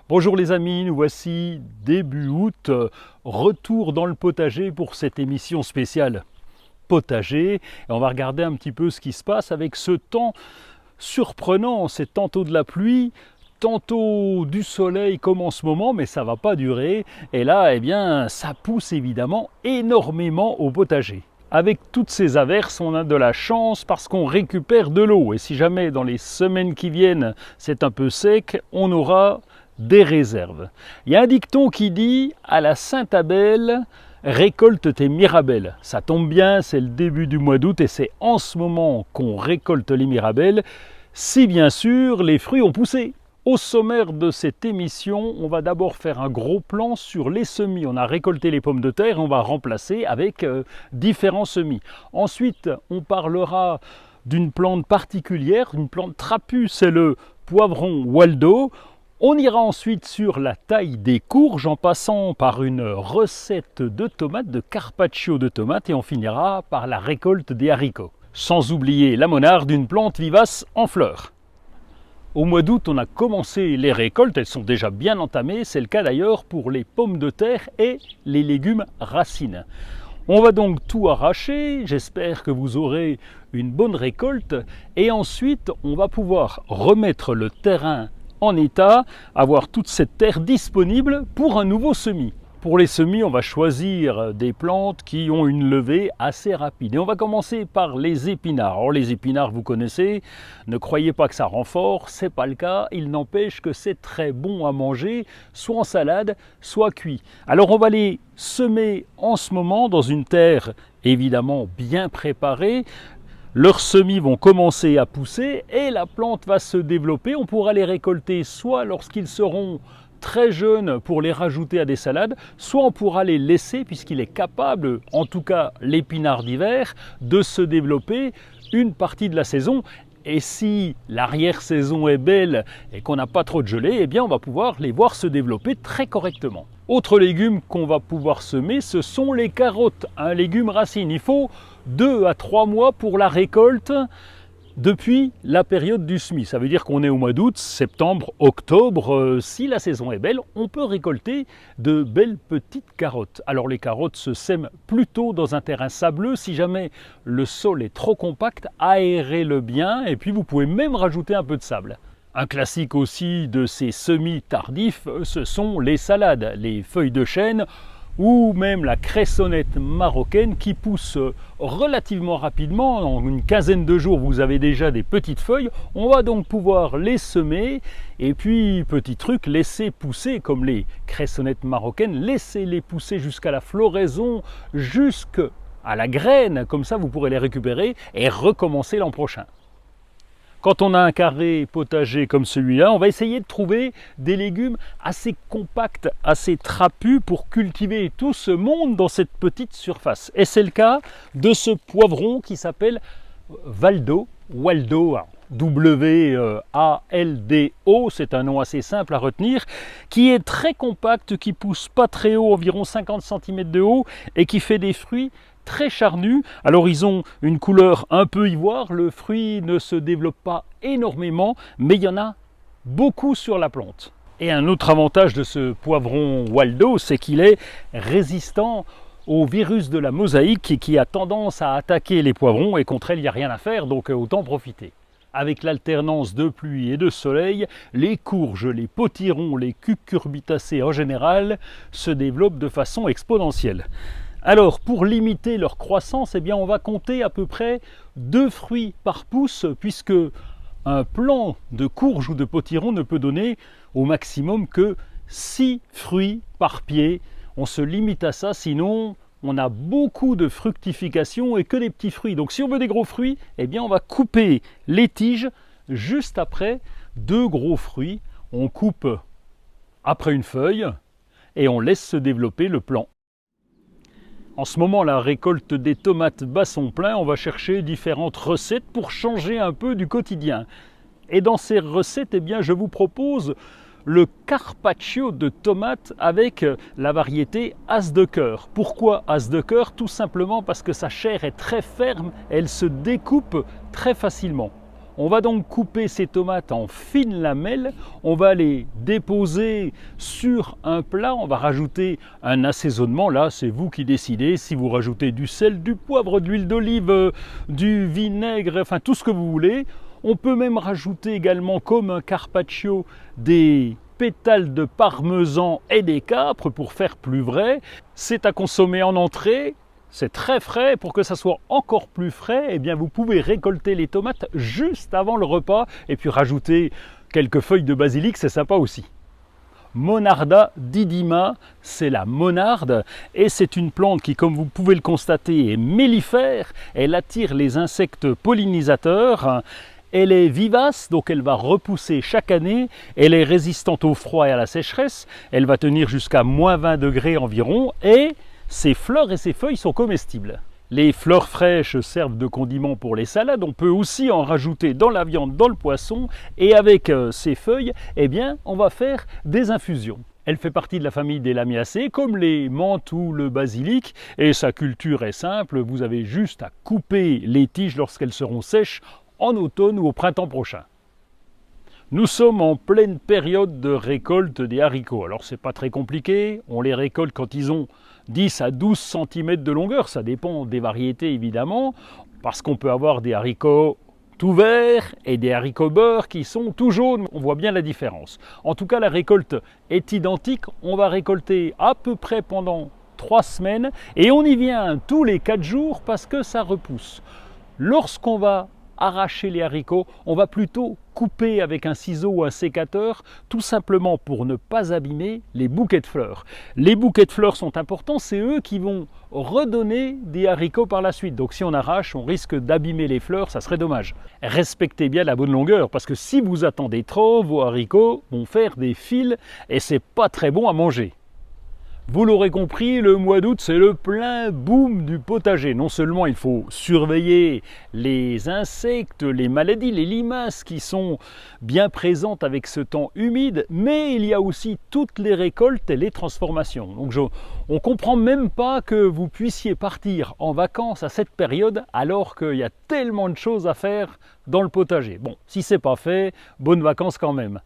Bonjour les amis, nous voici début août, retour dans le potager pour cette émission spéciale potager. Et on va regarder un petit peu ce qui se passe avec ce temps surprenant. C'est tantôt de la pluie, tantôt du soleil comme en ce moment, mais ça ne va pas durer. Et là, eh bien, ça pousse évidemment énormément au potager. Avec toutes ces averses, on a de la chance parce qu'on récupère de l'eau. Et si jamais dans les semaines qui viennent, c'est un peu sec, on aura des réserves. Il y a un dicton qui dit « à la Sainte-Abelle, récolte tes mirabelles ». Ça tombe bien, c'est le début du mois d'août et c'est en ce moment qu'on récolte les mirabelles, si bien sûr les fruits ont poussé. Au sommaire de cette émission, on va d'abord faire un gros plan sur les semis. On a récolté les pommes de terre, on va remplacer avec différents semis. Ensuite, on parlera d'une plante particulière, une plante trapue, c'est le poivron Waldo. On ira ensuite sur la taille des courges en passant par une recette de tomates, de carpaccio de tomates, et on finira par la récolte des haricots. Sans oublier la monarde, une plante vivace en fleurs. Au mois d'août, on a commencé les récoltes, elles sont déjà bien entamées, c'est le cas d'ailleurs pour les pommes de terre et les légumes racines. On va donc tout arracher, j'espère que vous aurez une bonne récolte, et ensuite on va pouvoir remettre le terrain en état, avoir toute cette terre disponible pour un nouveau semis. Pour les semis, on va choisir des plantes qui ont une levée assez rapide. Et on va commencer par les épinards. Alors les épinards, vous connaissez, ne croyez pas que ça renforce, c'est pas le cas. Il n'empêche que c'est très bon à manger, soit en salade, soit cuit. Alors on va les semer en ce moment dans une terre évidemment bien préparée. Leurs semis vont commencer à pousser et la plante va se développer. On pourra les récolter soit lorsqu'ils seront très jeunes pour les rajouter à des salades, soit on pourra les laisser puisqu'il est capable, en tout cas l'épinard d'hiver, de se développer une partie de la saison. Et si l'arrière-saison est belle et qu'on n'a pas trop de gelée, eh bien on va pouvoir les voir se développer très correctement. Autre légume qu'on va pouvoir semer, ce sont les carottes, un légume racine. Il faut 2 à 3 mois pour la récolte depuis la période du semis. Ça veut dire qu'on est au mois d'août, septembre, octobre. Si la saison est belle, on peut récolter de belles petites carottes. Alors les carottes se sèment plutôt dans un terrain sableux. Si jamais le sol est trop compact, aérez-le bien et puis vous pouvez même rajouter un peu de sable. Un classique aussi de ces semis tardifs, ce sont les salades, les feuilles de chêne ou même la cressonnette marocaine qui pousse relativement rapidement. En une quinzaine de jours, vous avez déjà des petites feuilles. On va donc pouvoir les semer et puis, petit truc, laisser pousser comme les cressonnettes marocaines, laissez-les pousser jusqu'à la floraison, jusqu'à la graine. Comme ça, vous pourrez les récupérer et recommencer l'an prochain. Quand on a un carré potager comme celui-là, on va essayer de trouver des légumes assez compacts, assez trapus pour cultiver tout ce monde dans cette petite surface. Et c'est le cas de ce poivron qui s'appelle Waldo, W-A-L-D-O, c'est un nom assez simple à retenir, qui est très compact, qui pousse pas très haut, environ 50 cm de haut, et qui fait des fruits très charnus. Alors ils ont une couleur un peu ivoire, le fruit ne se développe pas énormément, mais il y en a beaucoup sur la plante. Et un autre avantage de ce poivron Waldo, c'est qu'il est résistant au virus de la mosaïque qui a tendance à attaquer les poivrons et contre elle il n'y a rien à faire, donc autant profiter. Avec l'alternance de pluie et de soleil, les courges, les potirons, les cucurbitacées en général se développent de façon exponentielle. Alors, pour limiter leur croissance, eh bien, on va compter à peu près 2 fruits par pouce, puisque un plant de courge ou de potiron ne peut donner au maximum que 6 fruits par pied. On se limite à ça, sinon on a beaucoup de fructification et que des petits fruits. Donc si on veut des gros fruits, eh bien, on va couper les tiges juste après 2 gros fruits. On coupe après une feuille et on laisse se développer le plant. En ce moment, la récolte des tomates bat son plein. On va chercher différentes recettes pour changer un peu du quotidien. Et dans ces recettes, eh bien, je vous propose le carpaccio de tomates avec la variété As de cœur. Pourquoi As de cœur? Tout simplement parce que sa chair est très ferme, elle se découpe très facilement. On va donc couper ces tomates en fines lamelles, on va les déposer sur un plat, on va rajouter un assaisonnement, là c'est vous qui décidez, si vous rajoutez du sel, du poivre, de l'huile d'olive, du vinaigre, enfin tout ce que vous voulez. On peut même rajouter également comme un carpaccio des pétales de parmesan et des capres pour faire plus vrai. C'est à consommer en entrée. C'est très frais. Pour que ça soit encore plus frais, eh bien vous pouvez récolter les tomates juste avant le repas et puis rajouter quelques feuilles de basilic, c'est sympa aussi. Monarda didima, c'est la monarde et c'est une plante qui, comme vous pouvez le constater, est mellifère. Elle attire les insectes pollinisateurs. Elle est vivace, donc elle va repousser chaque année. Elle est résistante au froid et à la sécheresse. Elle va tenir jusqu'à moins 20 degrés environ et ses fleurs et ses feuilles sont comestibles. Les fleurs fraîches servent de condiment pour les salades. On peut aussi en rajouter dans la viande, dans le poisson. Et avec ces feuilles, eh bien, on va faire des infusions. Elle fait partie de la famille des Lamiacées, comme les menthes ou le basilic. Et sa culture est simple. Vous avez juste à couper les tiges lorsqu'elles seront sèches en automne ou au printemps prochain. Nous sommes en pleine période de récolte des haricots. Alors c'est pas très compliqué, on les récolte quand ils ont 10 à 12 cm de longueur, ça dépend des variétés évidemment, parce qu'on peut avoir des haricots tout verts et des haricots beurre qui sont tout jaunes, on voit bien la différence. En tout cas la récolte est identique, on va récolter à peu près pendant 3 semaines et on y vient tous les 4 jours parce que ça repousse. Lorsqu'on va arracher les haricots, on va plutôt couper avec un ciseau ou un sécateur, tout simplement pour ne pas abîmer les bouquets de fleurs. Les bouquets de fleurs sont importants, c'est eux qui vont redonner des haricots par la suite. Donc si on arrache, on risque d'abîmer les fleurs, ça serait dommage. Respectez bien la bonne longueur, parce que si vous attendez trop, vos haricots vont faire des fils et c'est pas très bon à manger. Vous l'aurez compris, le mois d'août, c'est le plein boom du potager. Non seulement il faut surveiller les insectes, les maladies, les limaces qui sont bien présentes avec ce temps humide, mais il y a aussi toutes les récoltes et les transformations. Donc on ne comprend même pas que vous puissiez partir en vacances à cette période alors qu'il y a tellement de choses à faire dans le potager. Bon, si ce n'est pas fait, bonnes vacances quand même.